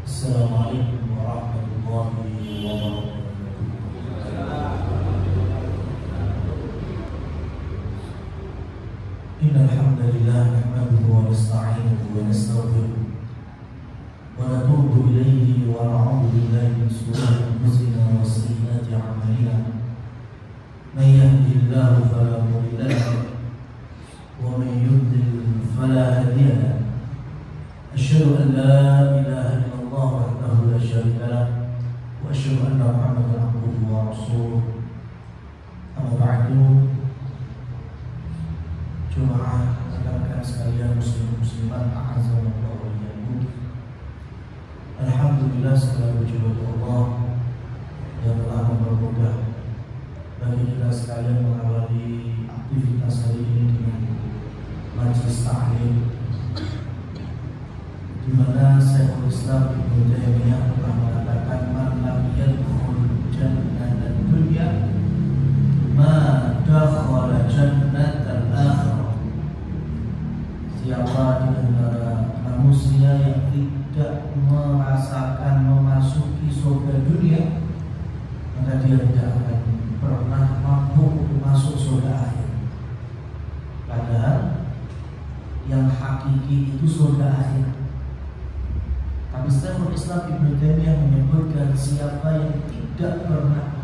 Assalamualaikum warahmatullahi wabarakatuh. Innal hamdalillah nahmaduhu wa nasta'inuhu wa nastaghfiruh wa natubu ilayhi wa na'udzu billahi min shururi anfusina wa sayyiati a'malina. Man yahdihillahu fala mudilla lahu wa man yudlil fala hadiya lahu. Asyhadu an la ilaha illallah wahdahu la syarika lah wa asyhadu anna Muhammadan abduhu wa rasuluh. Amma ba'du. Jemaah rekan-rekan sekalian, muslim muslimat, a'azzallahu wa iyyakum. Alhamdulillah, segala puji bagi Allah yang telah mempermudah bagi kita sekalian mengawali aktivitas hari ini dengan majelis ta'lim, di mana Syekhul Islam Ibnu Taimiyah telah mengatakan man lam yadkhul jannata dunya ma dakhala jannatal akhirah. Siapa di antara manusia yang tidak merasakan memasuki surga dunia, maka dia tidak akan pernah mampu untuk masuk surga akhir. Padahal yang hakiki itu surga akhir. Tapi Syekhul Islam Ibnu Taimiyah menyebutkan siapa yang tidak pernah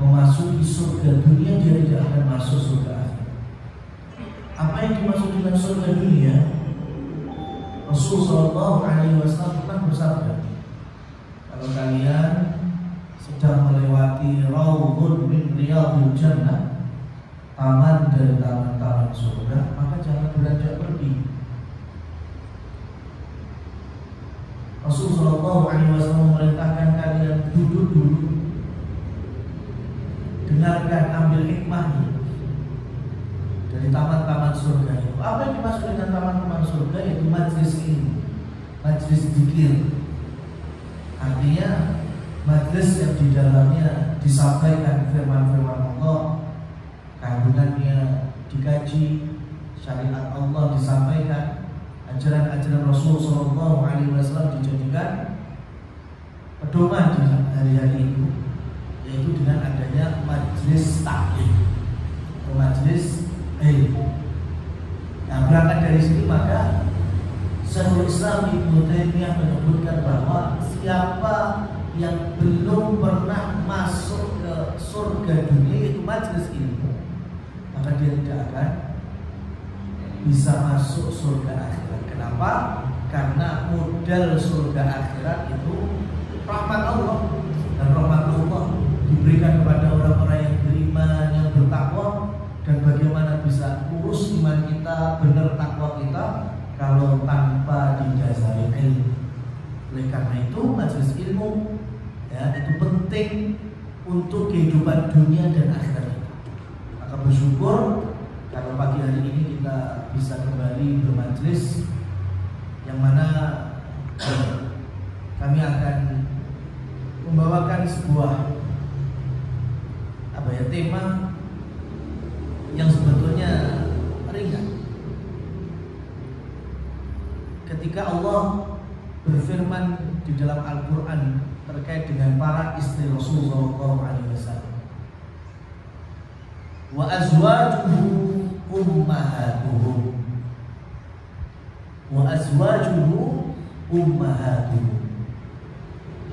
memasuki surga dunia, dia tidak akan masuk surga akhir. Apa yang dimaksud dengan surga dunia? Rasulullah SAW pernah bersabda, kalau kalian sedang melewati raudhun min riyadhil jannah, taman dari taman-taman surga, maka jangan beranjak pergi. Rasulullah SAW memerintahkan kalian duduk dulu, dengarkan, ambil hikmahnya dari taman-taman surga itu. Apa yang dimaksud dengan taman-taman surga? Yaitu majlis ini, majlis zikir. Artinya majlis yang di dalamnya disampaikan firman-firman Allah, kandungannya dikaji, syariat Allah disampaikan, ajaran-ajaran Rasul SAW dijadikan pedoman di hari-hari itu, yaitu dengan adanya majlis taklim atau majlis ilmu. Nah, berangkat dari sini maka Syekhul Islam Ibnu Taimiyah menyebutkan bahwa siapa yang belum pernah masuk ke surga dunia, yaitu majlis ilmu, maka dia tidak akan bisa masuk surga akhirat. Kenapa? Karena modal surga akhirat itu rahmat Allah, dan rahmat Allah diberikan kepada orang-orang yang beriman, yang bertakwa. Dan bagaimana bisa urus iman kita, benar takwa kita, kalau tanpa didasari ilmu. Oleh karena itu majelis ilmu itu penting untuk kehidupan dunia dan akhirat kita. Maka bersyukur kalau pagi hari ini kita bisa kembali bermajelis, yang mana kami akan membawakan sebuah tema yang sebetulnya ringan. Ketika Allah berfirman di dalam Al-Quran terkait dengan para istri Rasulullah SAW, wa azwajuhu ummahatuhum, wa azwajuhu ummahatuhum.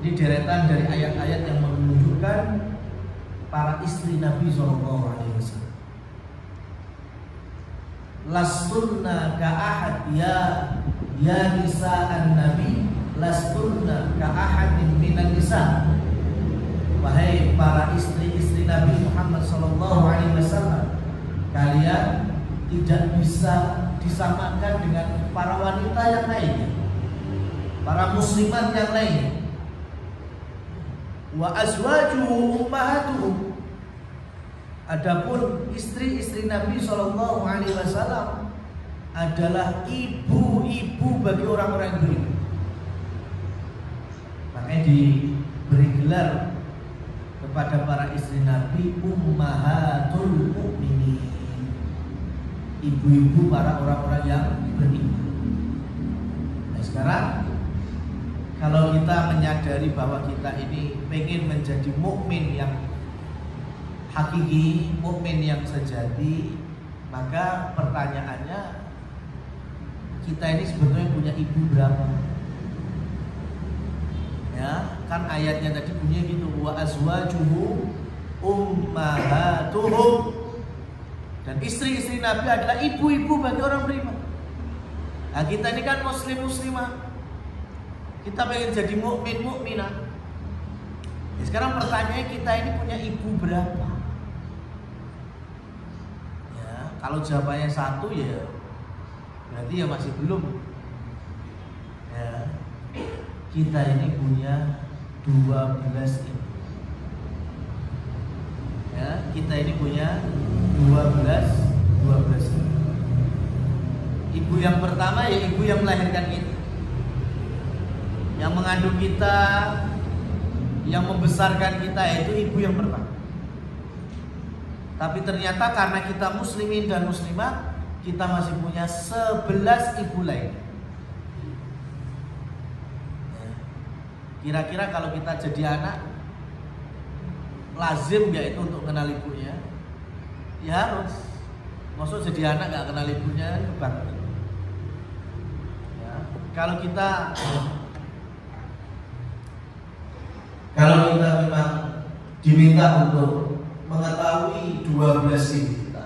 Ini deretan dari ayat-ayat yang menunjukkan para istri Nabi SAW. Lastunna ka'ahad ya nisa'an nabi, lastunna ka'ahadin minan nisa. Wahai para istri-istri Nabi Muhammad SAW, kalian tidak bisa disamakan dengan para wanita yang lainnya, para muslimat yang lainnya. Wa azwajuhu ummahatuhum. Adapun istri-istri Nabi SAW adalah ibu-ibu bagi orang-orang beriman. Makanya diberi gelar kepada para istri Nabi ummahatul mu'minin, ibu-ibu para orang-orang yang beriman. Nah sekarang kalau kita menyadari bahwa kita ini pengen menjadi mukmin yang hakiki, mukmin yang sejati, maka pertanyaannya, kita ini sebetulnya punya ibu berapa? Ya, kan ayatnya tadi bunyinya gitu, wa azwajuhu ummahatuhum, dan istri-istri Nabi adalah ibu-ibu bagi orang beriman. Nah, kita ini kan muslim-muslimah, kita pengen jadi mukmin-mukminah. Ya, sekarang pertanyaannya, kita ini punya ibu berapa? Ya, kalau jawabannya satu ya berarti ya masih belum. Ya, kita ini punya 12 ibu. Ya, kita ini punya 12 ibu. Ibu yang pertama ya ibu yang melahirkan kita, yang mengandung kita, yang membesarkan kita, yaitu ibu yang pertama. Tapi ternyata karena kita muslimin dan muslimah, kita masih punya 11 ibu lain. Kira-kira kalau kita jadi anak, lazim gak itu untuk kenal ibunya? Ya harus. Maksud jadi anak gak kenal ibunya, kebanggaan. Ya. Kalau kita memang diminta untuk mengetahui 12 ibu kita,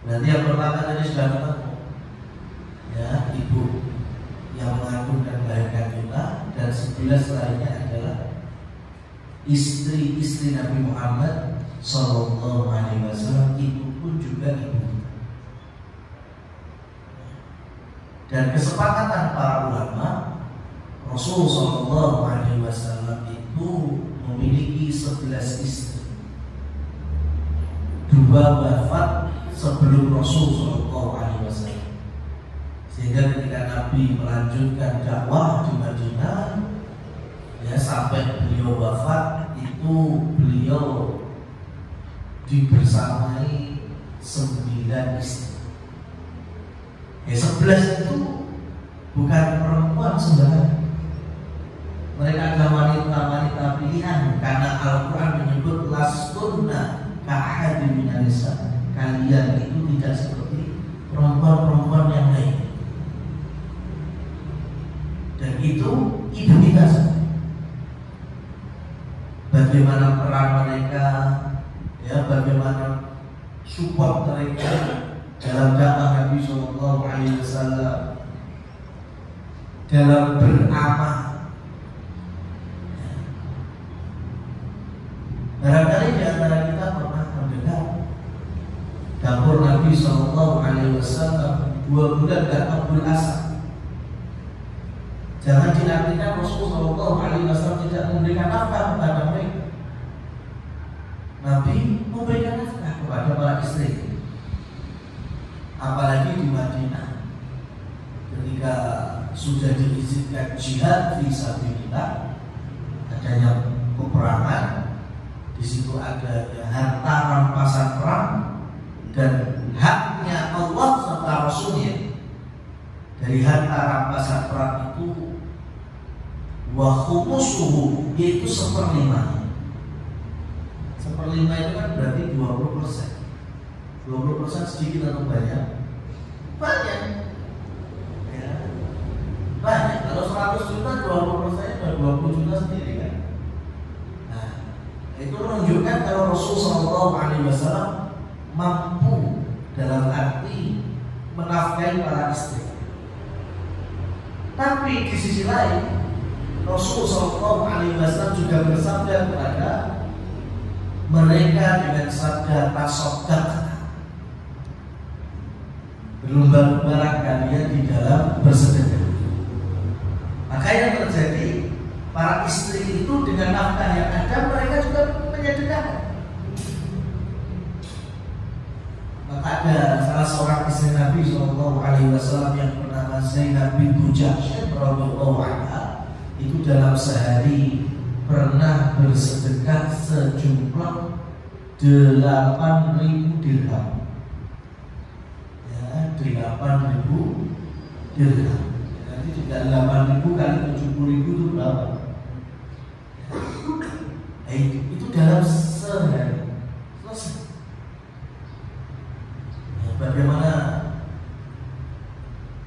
berarti yang pertama tadi sudah ketemu, ya, ibu yang mengandung dan melahirkan kita, dan 11 lainnya adalah istri-istri Nabi Muhammad Sallallahu Alaihi Wasallam, itu pun juga ibu kita. Dan kesepakatan para ulama, Rasul Sallallahu Alaihi Wasallam itu memiliki 11 istri. 2 wafat sebelum Rasul Sallallahu Alaihi Wasallam. Sehingga ketika Nabi melanjutkan dakwah di Madinah, ya, sampai beliau wafat itu beliau dibersamai 9 istri. Ya, 11 itu bukan perempuan sembarangan. Mereka adalah wanita-wanita pilihan, karena Al-Quran menyebut lastunna ka'ahadin minan nisa. Kalian itu tidak seperti perempuan-perempuan yang lain. Dan itu ibu kita. Bagaimana peran mereka, ya, bagaimana support mereka dalam dakwah Nabi Sallallahu Alaihi Wasallam, dalam beramal. Barangkali di antara kita pernah mendengar dapur Nabi Sallallahu Alaihi Wasallam 2 bulan dan 40 asar. Jangan dinartikan Rasul Sallallahu Alaihi Wasallam tidak memberikan nafkah kepada mereka. Nabi memberikan nafkah kepada para istri, apalagi di Madinah ketika sudah diizinkan jihad fisabilillah, adanya peperangan. Di situ ada harta rampasan perang dan haknya Allah serta Rasulnya. Dari harta rampasan perang itu wa khumusuhu, yaitu 1/5. 1/5 itu kan berarti 20%. 20% sedikit atau banyak? Banyak. Ya. Banyak. Kalau 100 juta 20% sudah 20 juta sendiri kan. Nah, itu menunjukkan kalau Rasul Sallallahu Alaihi Wasallam mampu dalam arti menafkahi para istri. Tapi di sisi lain, Rasul Sallallahu Alaihi Wasallam juga bersabda kepada mereka dengan sabda tasaddaq, berlomba-lomba kalian di dalam bersedekah. Maka yang terjadi, para istri itu dengan nafkah yang ada, mereka juga menyedekahkan. Maka ada salah seorang istri Nabi Sallallahu Alaihi Wasallam yang bernama Zainab bintu Jahsy radhiyallahu anha, itu dalam sehari pernah bersedekah sejumlah 8.000 dirham. Ya, 8.000 dirham. itu juga 8.000 kali 70.000 itu berapa? Itu dalam sehari selesai. Bagaimana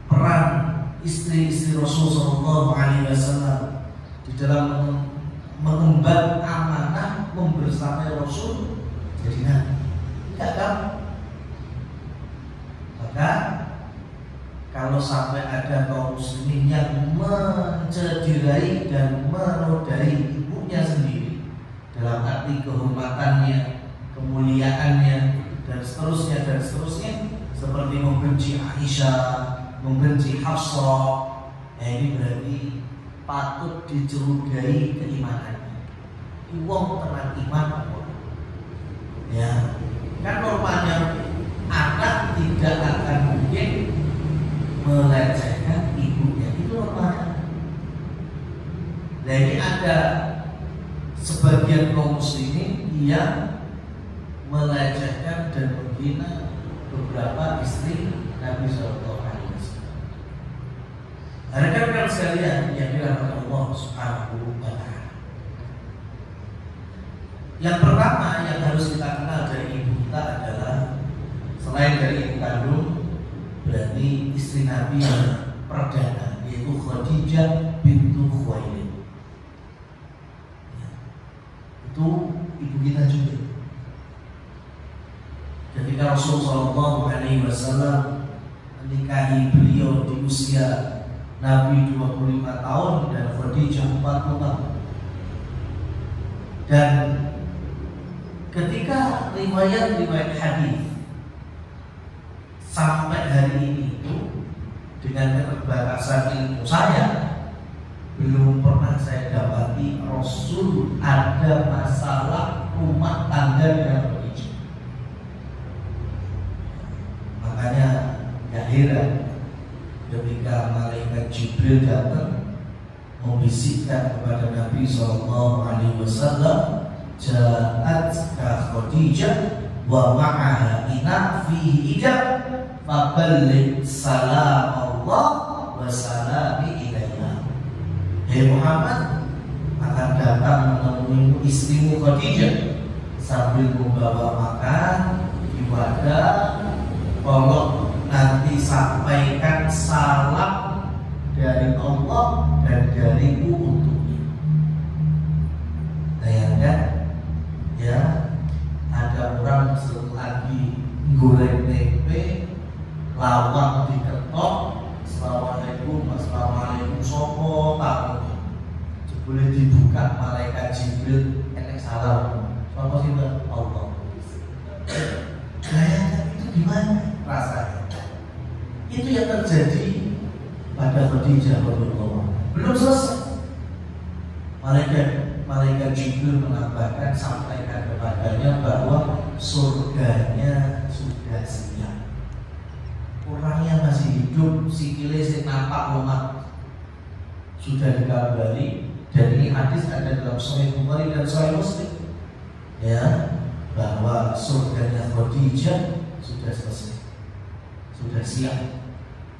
peran istri-istri Rasul Sallallahu Alaihi Wasallam di dalam mengemban amanah membersamai Rasul jadi nabi? Tidak kan? Maka kalau sampai ada kaum muslimin yang mencederai dan menodai ibunya sendiri dalam arti kehormatannya, kemuliaannya, dan seterusnya, seperti membenci Aisyah, membenci Hafsah, ini berarti patut dicurigai keimanannya. Wong tenang iman, ya kan normalnya anak tidak akan mungkin melecehkan ibunya, itu normalnya. Nah ini ada sebagian kaum muslimin yang melecehkan dan menghina beberapa istri Nabi Sallallahu Alaihi Wasallam. Rekan-rekan sekalian yang dirahmati Allah Subhanahu wa Ta'ala, yang pertama yang harus kita kenal dari ibu kita adalah selain dari ibu kandung, berarti istri Nabi yang perdana, yaitu Khadijah bintu Khuwailid. Itu ibu kita juga. Ketika Rasulullah SAW menikahi beliau di usia Nabi 25 tahun dan Khadijah 40 tahun. Dan ketika riwayat hadis sampai hari ini itu, dengan keterbatasan ilmu saya, belum pernah saya dapati Rasul ada masalah rumah tangga dengan Khadijah. Makanya gak heran ketika malaikat Jibril datang membisikkan kepada Nabi SAW, "Ja'at ka Khadijah wa ma'aha ina fihi ijab faballigh salam Allah wa salami ilayya." Hei Muhammad, akan datang menemui istrimu Khadijah sambil membawa makan di wadah. Tolong nanti sampaikan salam dari Allah dan dariku untuknya. Bayangkan ya, ada orang lagi goreng tempe, lawang diketok, assalamualaikum, assalamualaikum, sopo tamunya. Boleh dibuka malaikat Jibril, enek salam. Sopo sih Mbak? Allah. Bayangkan itu gimana rasanya? Itu yang terjadi pada Khadijah radhiyallahu anha. Belum selesai. Malaikat Jibril menambahkan, sampaikan kepadanya bahwa surganya sudah siap. Orangnya masih hidup, sikile sing nampak lemah sudah dikabari, dan ini hadis ada dalam Sahih Bukhari dan Sahih Muslim, ya, bahwa surganya Khadijah sudah selesai, sudah siap.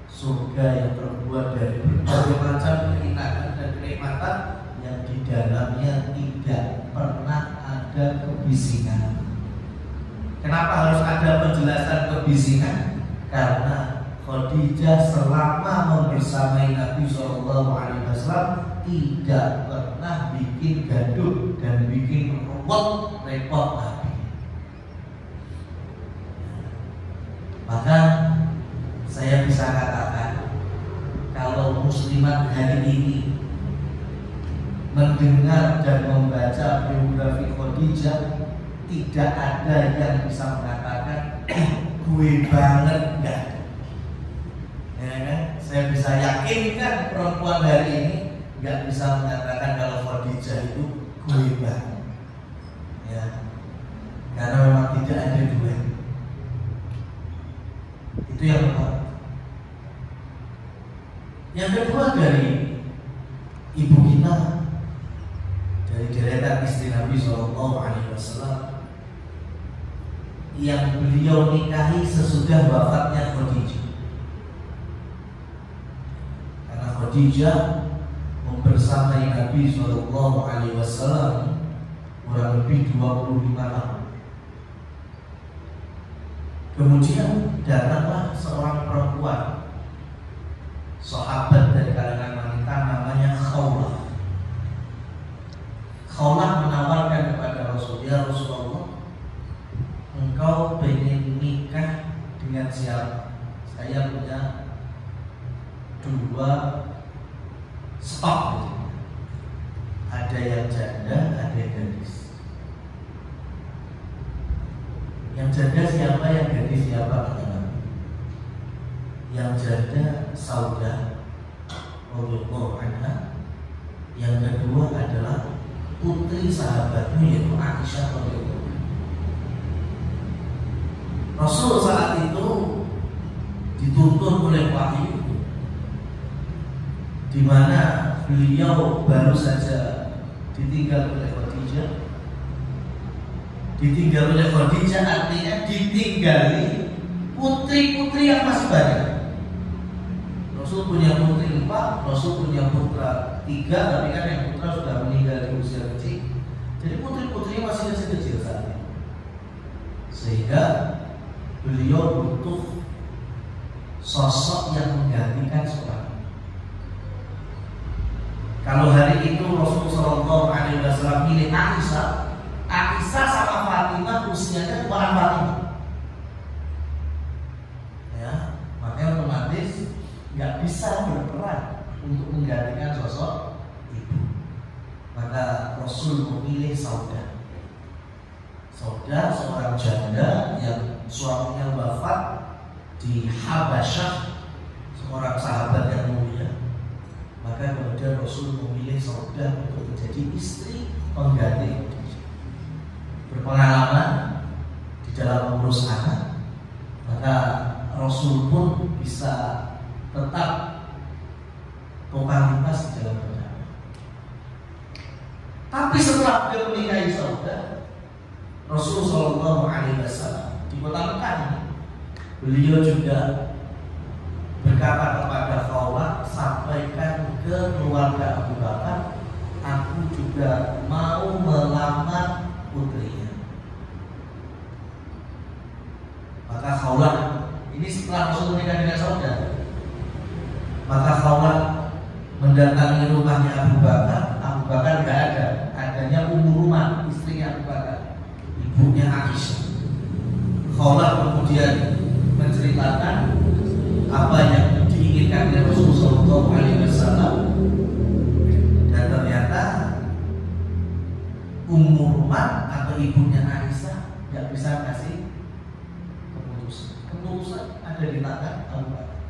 Surga yang terbuat dari berbagai macam keindahan dan kenikmatan yang di dalamnya tidak pernah ada kebisingan. Kenapa harus ada penjelasan kebisingan? Karena Khadijah selama membersamai Nabi SAW tidak pernah bikin gaduh dan bikin repot Nabi. Maka saya bisa katakan, kalau muslimat hari ini mendengar dan membaca biografi Khadijah, tidak ada yang bisa mengatakan gue banget, enggak. Ya kan? Saya bisa yakinkan perempuan hari ini enggak bisa mengatakan kalau Khadijah itu gue banget. Ya. Karena memang tidak ada dua. Itu yang pertama. Yang kedua, dari ibu kita, dari deretan istri Nabi SAW, yang beliau nikahi sesudah wafatnya Khadijah. Karena Khadijah Khadijah membersamai Nabi Shallallahu Alaihi Wasallam kurang lebih 25 tahun. Kemudian datanglah seorang perempuan, sahabat dari kalangan wanita, namanya Khawlah. Khawlah menawarkan kepada Rasul, ya Rasulullah, engkau pengen nikah dengan siapa? Saya punya 2 stok, ada yang janda, ada yang gadis. Yang janda siapa, yang gadis siapa? Yang janda Saudah radhiyallahu anha, yang kedua adalah putri sahabatmu yaitu Aisyah radhiyallahu anha. Rasul saat itu dituntun oleh wahyu, di mana beliau baru saja ditinggal oleh Khadijah. Ditinggal oleh Khadijah artinya ditinggali putri-putri yang masih banyak. Rasul punya putri 4, Rasul punya putra 3, tapi kan yang putra sudah meninggal di usia kecil. Jadi putri-putrinya masih kecil saat itu. Sehingga beliau butuh sosok yang menggantikan seorang. Kalau hari itu Rasulullah SAW pilih Aisyah, Aisyah sama Fatimah usianya tuaan Fatimah, ya, makanya otomatis nggak bisa berperan untuk menggantikan sosok ibu. Maka Rasul memilih Saudah. Saudah seorang janda yang suaminya wafat di Habasyah, seorang sahabat yang mulia. Maka kemudian Rasul memilih Saudah untuk menjadi istri pengganti, berpengalaman di dalam mengurus anak. Maka Rasul pun bisa tetap totalitas di dalam berdakwah. Tapi setelah beliau menikahi Saudah, Rasul Shallallahu Alaihi Wasallam di kota Mekah, beliau juga berkata kepada Khawlah, sampaikan ke keluarga Abu Bakar, aku juga mau melamar putrinya. Maka Khawlah, ini setelah Rasul menikah dengan Saudah, maka Khawlah mendatangi rumahnya Abu Bakar. Abu Bakar tidak ada, adanya Ummu Ruman, istrinya Abu Bakar, ibunya Aisyah. Khawlah kemudian menceritakan apa yang diinginkan oleh Rasulullah SAW, dan ternyata Ummu Ruman atau ibunya Aisyah tidak bisa kasih keputusan ada di tangan Abu Bakar.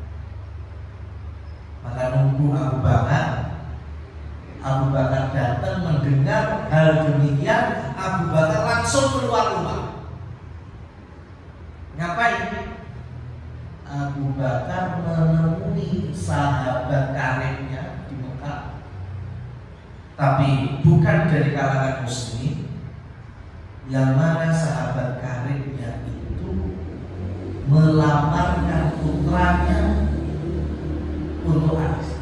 Maka nunggu Abu Bakar datang mendengar hal demikian, Abu Bakar langsung keluar rumah. Ngapain? Abu Bakar menemui sahabat karibnya di Mekah, tapi bukan dari kalangan muslim, yang mana sahabat karibnya itu melamarkan putranya untuk Aisyah.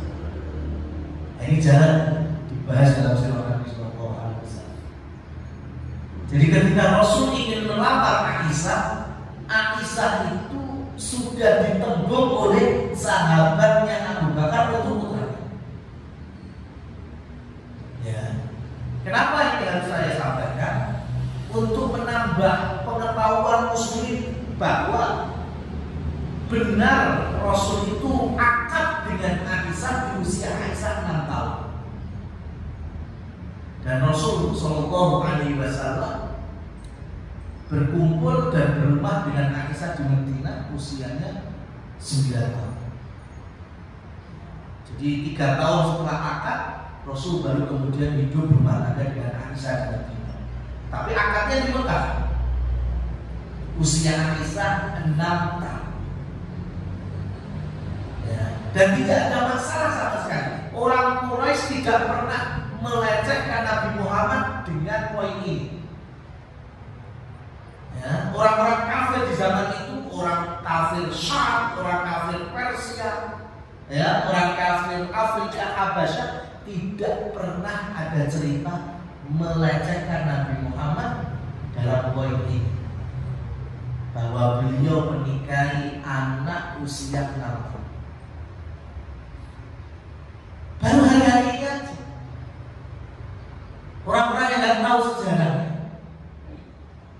Ini jangan dibahas dalam sirah Nabi Sallallahu Alaihi Wasallam. Jadi ketika Rasul ingin melamar Aisyah, Aisyah itu sudah ditembung oleh sahabatnya Abu Bakar untuk putranya. Ya. Kenapa ini harus saya sampaikan? Untuk menambah pengetahuan muslim bahwa benar Rasul itu akad dengan Aisyah di usia Aisyah 6 tahun. Dan Rasul Shallallahu Alaihi Wasallam berkumpul dan berumah dengan Aisyah di Madinah usianya 9 tahun. Jadi 3 tahun setelah akad, Rasul baru kemudian hidup berumah tangga dengan Aisyah di Madinah. Tapi akadnya di Mekah. Usia Aisyah 6 tahun. Ya. Dan tidak ada masalah sama sekali. Orang Quraisy tidak pernah melecehkan Nabi Muhammad dengan poin ini. Ya, orang-orang kafir di zaman itu, orang kafir Syam, orang kafir Persia, ya, orang kafir Afrika, Habasyah tidak pernah ada cerita melecehkan Nabi Muhammad dalam poin ini, bahwa beliau menikahi anak usia 6 tahun. Baru hari-hari ini aja orang-orang yang nggak tahu sejarahnya,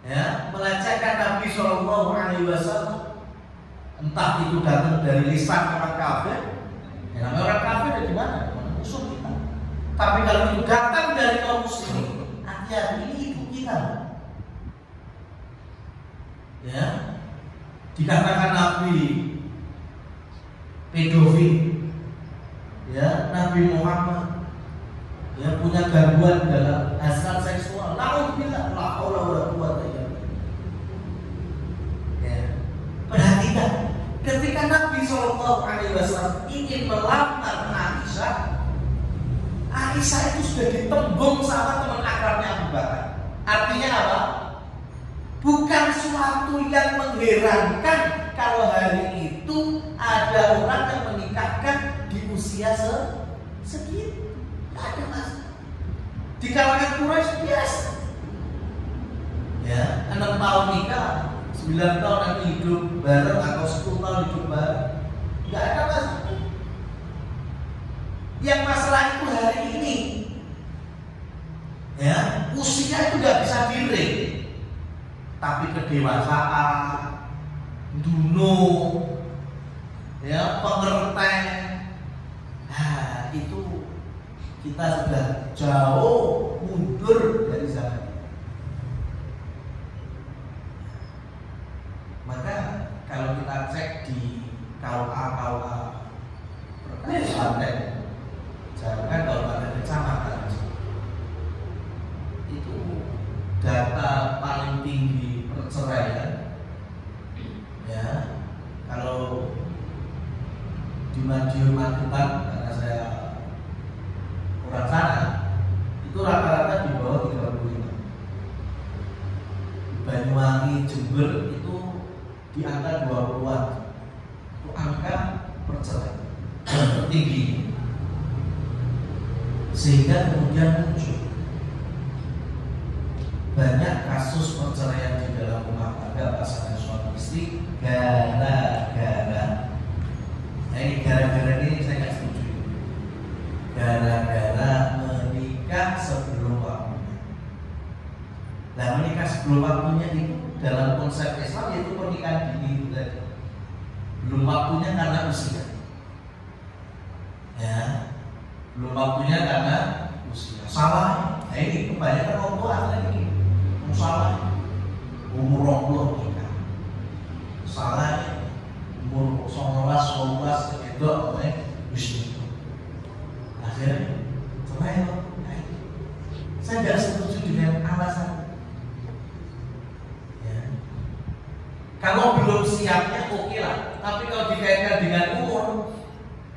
ya, melecehkan Nabi Shallallahu Alaihi Wasallam, entah itu datang dari lisan orang kafir, ya, namanya orang kafir dari mana? Musuh kita. Tapi kalau itu datang dari kaum muslimin, hati-hati, ini ibu kita. Ya, dikatakan Nabi pedofil, ya, Nabi Muhammad, ya, punya gangguan dalam hasrat seksual. Nauzubillah, la haula wala quwwata illa billah. Ya, perhatikan, ketika Nabi Shallallahu Alaihi Wasallam ingin melamar Aisyah itu sudah ditembung sama teman akrabnya Abu Bakar. Artinya apa? Bukan suatu yang mengherankan kalau hari itu ada orang yang menikahkan di usia segitu. Tidak ada masalah. Di kalangan Quraisy biasa. Ya, 6 tahun nikah, 9 tahun nanti hidup bareng atau 10 tahun hidup bareng. Tidak ada masalah. Yang masalah itu hari ini, ya, usia itu nggak bisa diri, tapi kedewasaan, duno, ya, pengertian, nah, itu kita sudah jauh mundur dari zaman ini. Maka kalau kita cek di KUA perkara jangan kalau pada kecamatan itu data paling tinggi perceraian, ya, kalau di Madiun Magetan, karena saya orang sana, itu rata-rata di bawah 35. Di Banyuwangi, Jember itu di angka 20-an. Itu angka perceraian tertinggi. Sehingga kemudian muncul banyak kasus perceraian di dalam rumah tangga pasangan suami istri gara-gara, nah, ini gara-gara ini saya nggak setuju, gara-gara menikah sebelum waktunya. Nah, menikah sebelum waktunya itu dalam konsep Islam yaitu pernikahan dini itu tadi, belum waktunya karena usia, ya, belum waktunya karena usia. Salah. Nah, ini kebanyakan orang tua lagi salah. Umur 20 nikah. Salah. Umur 19, 12 itu wis. Akhirnya cerai. Saya tidak setuju dengan alasan. Ya. Kalau belum siapnya oke lah. Tapi kalau dikaitkan dengan umur,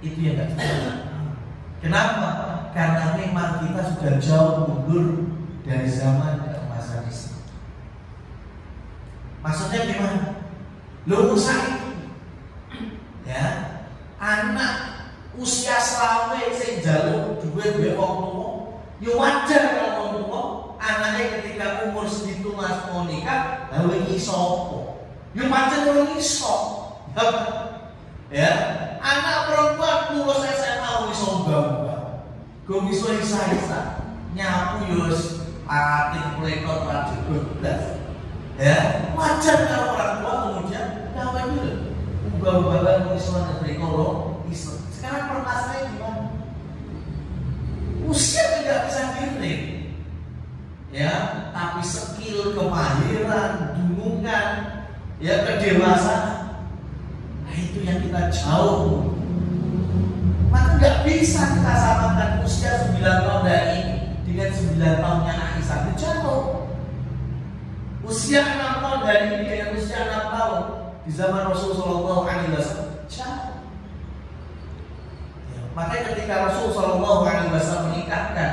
itu yang tidak setuju. Kenapa? Karena memang kita sudah jauh mundur dari zaman keemasan Islam. Maksudnya gimana? Lulusan itu, ya, anak usia selawe sing jaluk duwe wong tuwa, ya wajar kalau wong tuwa anaknya ketika umur segitu mas mau nikah, lalu iso apa? Ya wajar kalau iso. Ya, anak perempuan lulus SMA iso mbak-mbak, gue iso isa-isa, nyapu yus, ating plekot rajin belas. Ya, wajar kalau orang tua kemudian ngapain dulu, ubah-ubahkan iso negeri kolong iso. Sekarang permasalahannya gimana? Usia tidak bisa diri, ya, tapi skill, kemahiran, dunungan, ya, kedewasaan. Nah, itu yang kita jauh. Maka nggak bisa kita samakan usia 9 tahun dari ini dengan 9 tahunnya Aisyah. Jauh. Usia 6 tahun dari ini dengan usia 6 tahun di zaman Rasulullah SAW jauh. Ya, makanya ketika Rasulullah SAW menikahkan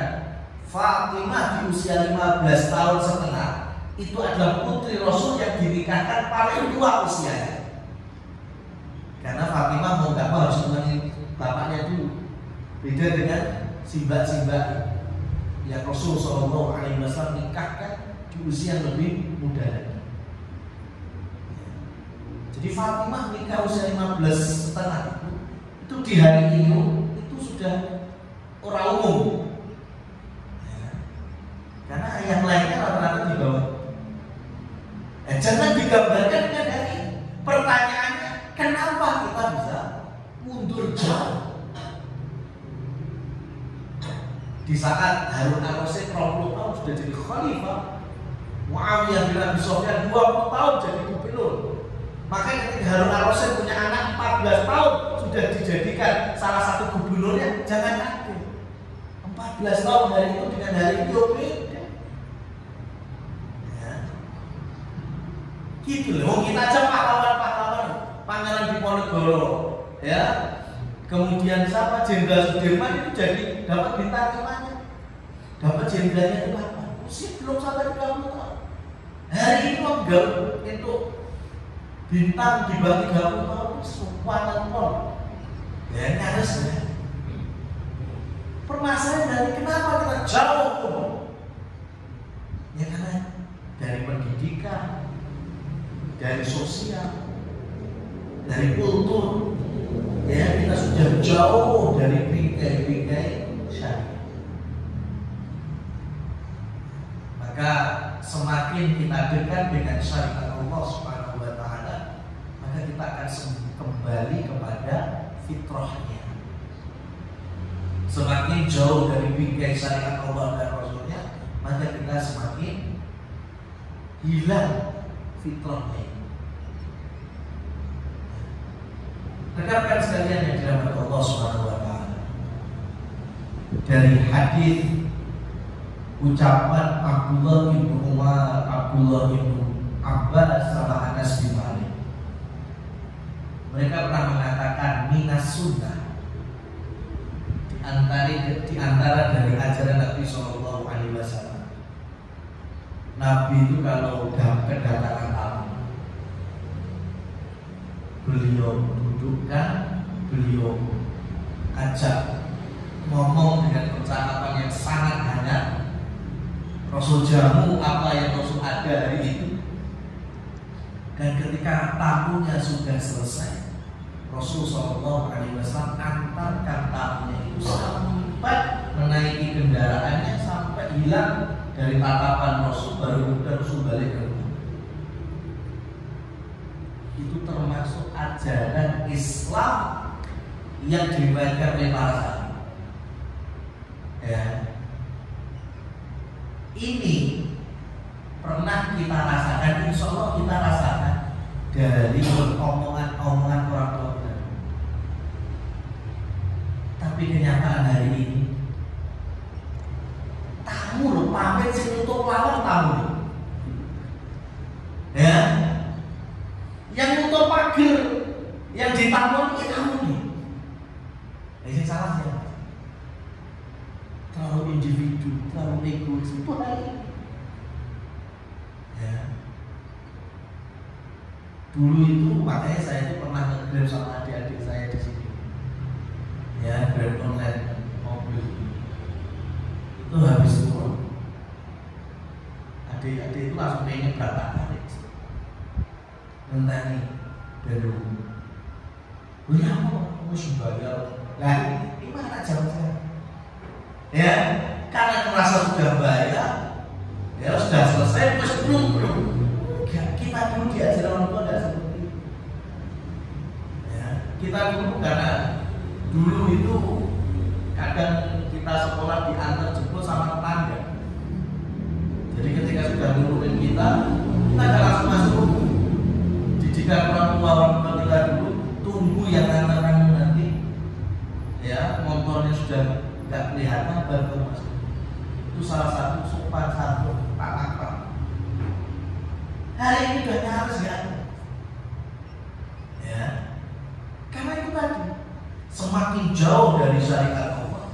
Fatimah di usia 15 tahun setengah, itu adalah putri Rasul yang dinikahkan paling tua usianya. Karena Fatimah mau gak mau harus menemani bapaknya dulu. Beda dengan simbah-simbah yang Rasul Shallallahu Alaihi Wasallam nikahkan di usia yang lebih muda lagi. Jadi Fatimah nikah usia 15 setengah itu di hari itu sudah orang umum. Karena yang lainnya rata-rata di bawah. Jangan digambarkan dengan hari ini. Pertanyaannya, kenapa kita bisa mundur jauh? Di saat Harun al-Rasyid 20 tahun sudah jadi khalifah, Muawiyah bin Abi Sufyan 20 tahun jadi gubernur. Maka ketika Harun al-Rasyid punya anak 14 tahun sudah dijadikan salah satu gubernurnya, jangan kaget. 14 tahun hari itu dengan hari itu beda. Ya. Gitu loh, kita aja pahlawan-pahlawan Pangeran Diponegoro, ya. Kemudian siapa Jenderal Sudirman itu jadi dapat bintang 5-nya. Dapat jenderalnya itu kapan? Usia belum sampai 30 tahun. Hari ini enggak itu bintang dibagi 30 tahun semuanya pun. Ya nyaris ya. Permasalahan dari kenapa kita jauh? Ya karena dari pendidikan, dari sosial, dari kultur. Ya kita sudah jauh dari bingkai-bingkai syariat. Maka semakin kita dekat dengan syariat Allah Subhanahu wa taala, maka kita akan kembali kepada fitrahnya. Semakin jauh dari bingkai syariat Allah dan Rasulnya, maka kita semakin hilang fitrahnya. Rekan-rekan sekalian yang dirahmati Allah Subhanahu wa taala. Dari hadis ucapan Abdullah bin Umar, Abdullah bin Abbas sama Anas bin Malik. Mereka pernah mengatakan minas sunnah, di antara dari ajaran Nabi Shallallahu Alaihi Wasallam. Nabi itu kalau kedatangan tamu, beliau dudukkan, beliau ajak ngomong dengan percakapan yang sangat hangat. Rasul jamu apa yang Rasul ada hari itu. Dan ketika tamunya sudah selesai, Rasul Shallallahu Alaihi Wasallam antarkan tamunya itu sampai menaiki kendaraannya, sampai hilang dari tatapan Rasul, baru kemudian Rasul balik ke rumah. Itu termasuk ajaran Islam yang diriwayatkan oleh para sahabat. Ya. Ini pernah kita rasakan, insya Allah kita rasakan dari omongan-omongan orang tua kita. Tapi kenyataan hari ini, tamu loh, pamit sih untuk lawan tamu. Ya. Yang nutup pagar, yang ditampung ini kamu nih. Ini salah siapa? Terlalu individu, terlalu egois. Itu hari ini. Ya. Dulu itu makanya saya itu pernah nge-grab sama adik-adik saya di sini. Ya, grab online mobil. Itu habis uang. Adik-adik itu langsung pengen berapa kali. Mentani baru beli apa? Mesti bayar. Lah, ini mana jawab saya? Ya, karena merasa sudah bayar, ya sudah selesai, terus belum. Kita dulu diajar orang tua tidak seperti itu. Ya, kita dulu karena dulu itu kadang kita sekolah diantar jemput sama tetangga. Jadi ketika sudah nurunin kita nggak langsung masuk. Jika orang tua kita dulu tunggu yang antar-antar nanti, ya motornya sudah nggak kelihatan baru masuk. Itu salah satu sopan satu tak. Hari ini udah nyaris ya. Karena itu tadi semakin jauh dari syariat Allah,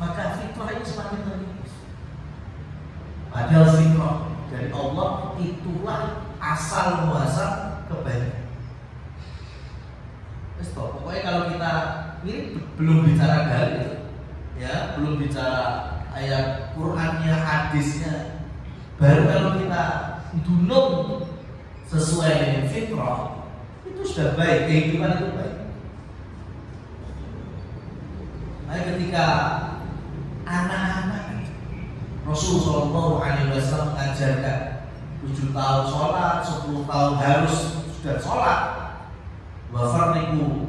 maka fitrah itu semakin terkikis. Padahal fitrah dari Allah itulah asal muasal kebaikan. Pokoknya kalau kita ini belum bicara dalil, belum bicara ayat Qur'annya, hadisnya. Baru kalau kita dunung sesuai dengan fitrah, itu sudah baik, kehidupan itu baik. Nah, ketika anak-anak Rasulullah SAW mengajarkan 7 tahun sholat, 10 tahun harus sudah sholat. Wa farriqu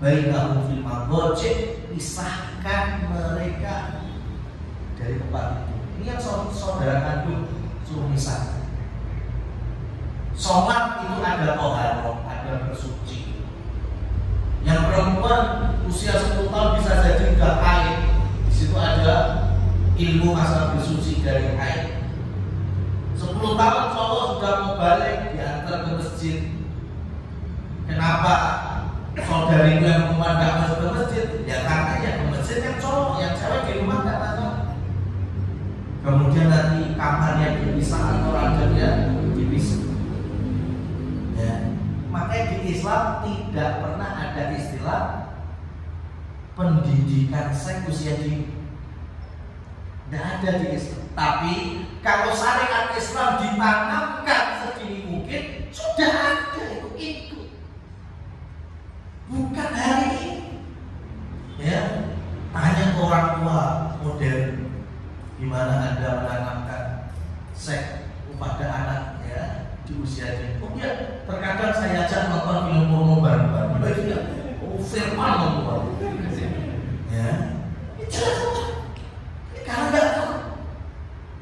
bainahum fil madajid, pisahkan mereka dari tempat itu. Ini yang saudara kandung suruh misahkan. Sholat itu ada toharoh, ada bersuci. Yang perempuan usia 10 tahun bisa jadi sudah haid. Di situ ada ilmu masalah bersuci dari haid. 10 tahun cowok sudah mau balik, diantar ke masjid. Kenapa saudariku yang perempuan tidak masuk ke masjid? Ya karena yang ke masjid yang cowok, yang cewek di rumah tidak tahu. Kemudian nanti kamarnya dipisah atau ranjangnya dipisah. Ya. Makanya di Islam tidak pernah ada istilah pendidikan seks usia dini. Tidak ada di Islam. Tapi kalau syariat Islam ditanamkan sedini mungkin, sudah ada itu. Bukan hari ini. Ya, tanya ke orang tua modern, gimana Anda menanamkan seks pada anak ya di usia dini. Oh ya, terkadang saya ajak nonton film porno bareng-bareng. Oh, firman nonton. Ya, jelas. Karena nggak tahu.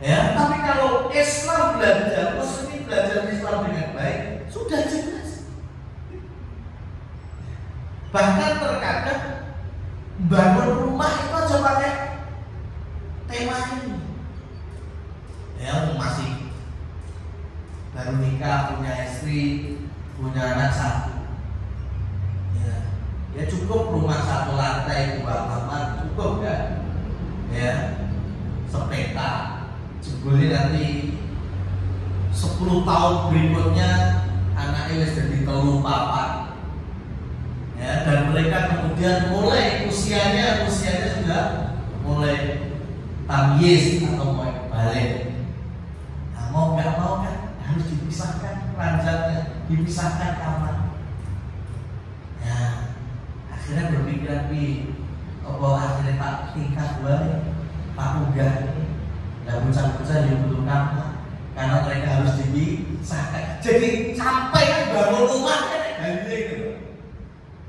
Ya, tapi kalau Islam belajar, Muslim belajar Islam dengan baik, sudah jelas. Bahkan terkadang bangun rumah itu aja pakai tema ini. Ya, masih baru nikah, punya istri, punya anak 1. Ya cukup rumah 1 lantai, 2 kamar, cukup kan? Ya, sepeta. Jebule nanti 10 tahun berikutnya anaknya wis jadi 3 4. Ya, dan mereka kemudian mulai usianya sudah mulai tamyiz atau mulai balik. Nah, mau nggak mau kan harus dipisahkan ranjangnya, dipisahkan kamar. Ya, akhirnya berpikiran akhirnya tak tingkat Pak Unggah ini nggak bocah-bocah yang butuh kamar karena mereka harus dipisahkan. Jadi sampai kan bangun rumah kan gitu.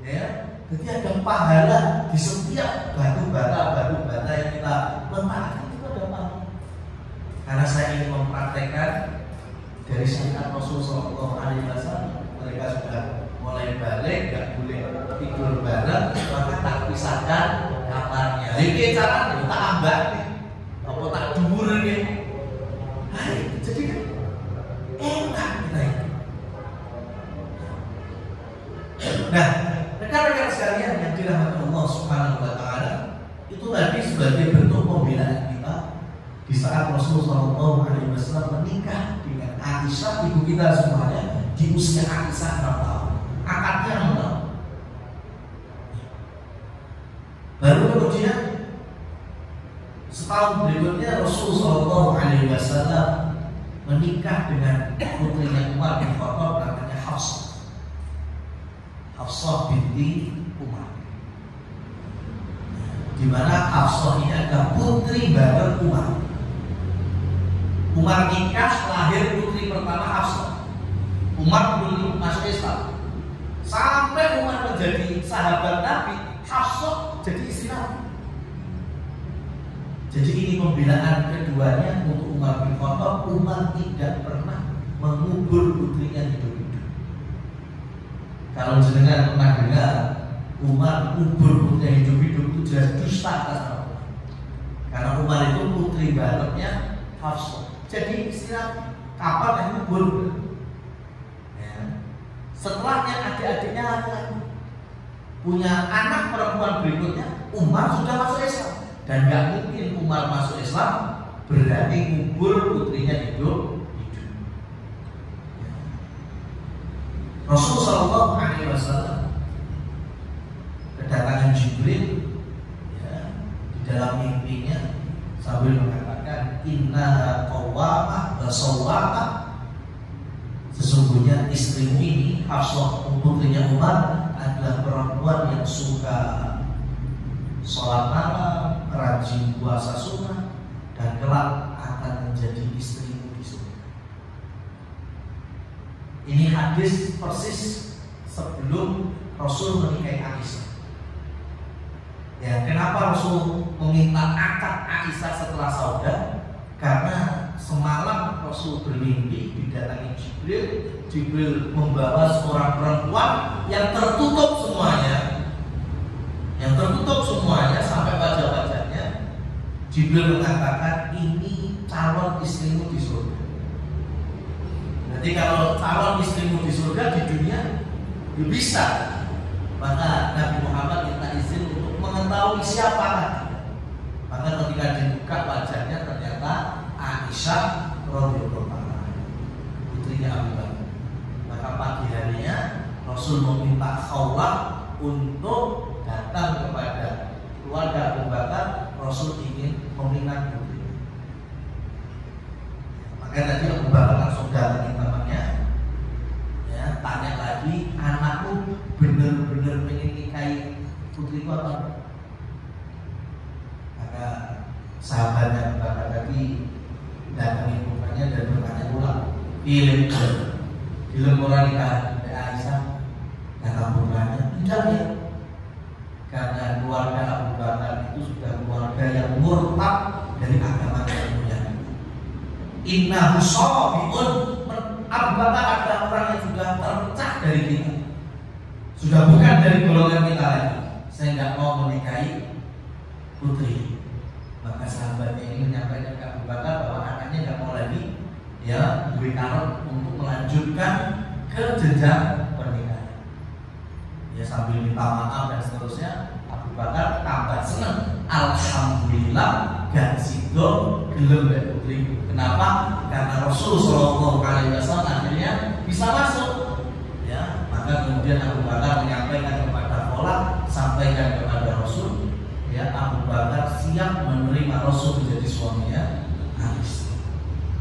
Ya, jadi ada pahala di setiap batu bata yang kita letakkan itu ada pahala. Karena saya ingin mempraktekkan dari syariat Rasulullah SAW, mereka sudah mulai balik, nggak boleh tidur bareng, maka tak pisahkan kamarnya. Ini cara tak ambak nih, apa tak dhuwur nih. Jadi kan enak kita ini. Nah, rekan-rekan sekalian yang dirahmati Allah Subhanahu wa taala, itu tadi sebagai bentuk pembelaan kita di saat Rasulullah SAW menikah dengan Aisyah, ibu kita semuanya, di usia Aisyah 6 tahun. Akadnya 6 tahun. Baru kemudian setahun berikutnya Rasulullah SAW menikah dengan putrinya Umar bin Khattab, namanya Hafsah binti Umar. Di mana Hafsah ini adalah putri bareng Umar. Umar nikah, lahir putri pertama Hafsah. Umar belum masuk Islam. Sampai Umar menjadi sahabat Nabi, Hafsah jadi istri Nabi. Jadi ini pembelaan keduanya untuk Umar bin Khattab. Umar tidak pernah mengubur putrinya hidup-hidup. Kalau jenengan pernah dengar Umar kubur putrinya hidup-hidup, itu jelas dusta atas nama. Karena Umar itu putri baliknya Hafsah. Jadi istilah kapan yang kubur? Ya. Setelahnya adik-adiknya laki-laki punya anak perempuan berikutnya, Umar sudah masuk Islam. Dan gak mungkin Umar masuk Islam berarti kubur putrinya hidup. Rasulullah SAW kedatangan Jibril ya, di dalam dalam mimpinya sambil mengatakan inna qawwamah wa sawwamah, sesungguhnya istrimu ini Hafsah putrinya Umar adalah perempuan yang suka sholat malam, rajin puasa sunnah, dan kelak akan menjadi istrimu di surga. Ini hadis persis sebelum Rasul menikahi Aisyah. Ya, kenapa Rasul meminta akad Aisyah setelah Sauda? Karena semalam Rasul bermimpi didatangi Jibril. Jibril membawa seorang perempuan yang tertutup semuanya, sampai wajah-wajahnya. Jibril mengatakan ini calon istrimu di surga. Jadi kalau calon istrimu di surga di dunia bisa, maka Nabi Muhammad minta izin untuk mengetahui siapa. Maka ketika dibuka wajahnya ternyata Aisyah radhiyallahu anha, putrinya Abu Bakar. Maka pagi harinya Rasul meminta Khawlah untuk datang kepada keluarga Abu Bakar. Rasul ingin meminang putri. Maka tadi Abu Bakar langsung datangi temannya, ya, tanya lagi, anakku benar-benar pengen nikahi putriku apa? Maka sahabatnya Abu Bakar tadi datangi putranya dan bertanya ulang, film orang nikah Aisyah. Kata putranya, tidak ya, karena keluarga Abu Bakar itu sudah keluarga yang murtad dari agama yang innahu shabi'un. Abu Bakar adalah orang yang sudah terpecah dari kita, sudah bukan dari golongan kita lagi. Saya nggak mau menikahi putri. Maka sahabatnya ini menyampaikan ke Abu Bakar bahwa anaknya nggak mau lagi, ya, beri karet untuk melanjutkan ke jenjang pernikahan. Ya, sambil minta maaf dan seterusnya, Abu Bakar tambah senang. Alhamdulillah gak sido gelem putri. Kenapa? Karena Rasul Shallallahu Alaihi Wasallam akhirnya bisa masuk. Ya, maka kemudian Abu Bakar menyampaikan kepada Khawlah, sampaikan kepada Rasul, ya, Abu Bakar siap menerima Rasul menjadi suaminya Aisyah.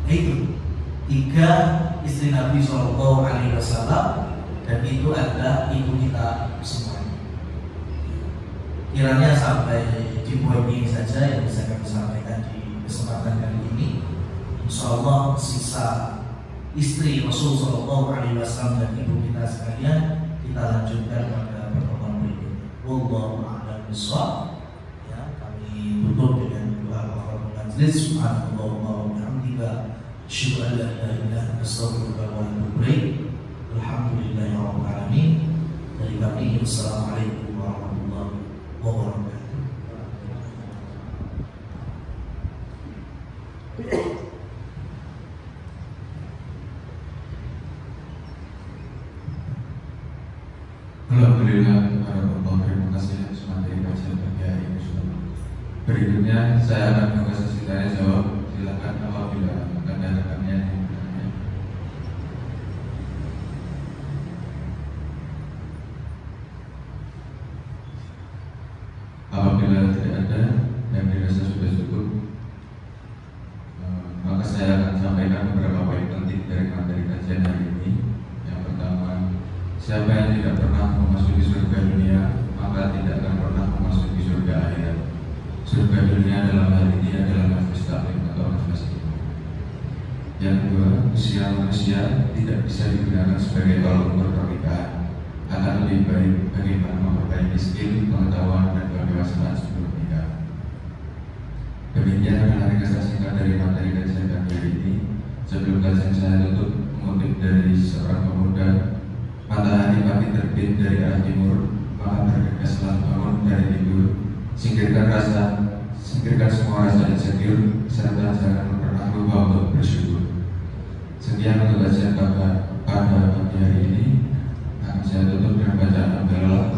Itu 3 istri Nabi Shallallahu Alaihi Wasallam, dan itu adalah ibu kita semuanya. Kiranya sampai di poin ini saja yang bisa kami sampaikan di kesempatan kali ini. Insyaallah sisa istri Rasul Shallallahu Alaihi Wasallam dan ibu kita sekalian kita lanjutkan pada pertemuan berikutnya. Wallahu a'lam bishawab. Ya, kami tutup dengan doa kafaratul majlis. Subhanallahumma wa bihamdika, asyhadu an la ilaha illa anta, astaghfiruka wa atubu ilaik. Alhamdulillahirabbil alamin. Dari kami, wassalamualaikum warahmatullahi wabarakatuh. Alhamdulillah, terima kasih atas materi kajian pagi hari ini. Berikutnya saya akan buka sesi tanya jawab. Silakan apabila ada rekannya yang bertanya. Apabila tidak ada dan dirasa sudah cukup, maka saya akan sampaikan beberapa poin penting dari materi kajian hari ini. Yang pertama, siapa yang tidak pernah memasuki surga dunia, maka tidak akan pernah memasuki surga akhirat. Surga dunia dalam hal ini adalah nafas taklim atau nafas ilmu. Yang kedua, usia manusia tidak bisa digunakan sebagai tolak ukur pernikahan. Akan lebih baik bagaimana memperbaiki skill, pengetahuan, dan kedewasaan sebelum menikah. Demikian adalah ringkasan singkat dari materi kajian kali ini. Sebelum kajian saya tutup, mengutip dari seorang pemuda. Matahari pagi terbit dari arah timur, maka bergegaslah bangun dari tidur. Singkirkan semua rasa insecure, serta jangan pernah lupa untuk bersyukur. Sekian untuk kajian pada pagi hari ini. Saya tutup dengan bacaan Alhamdulillah.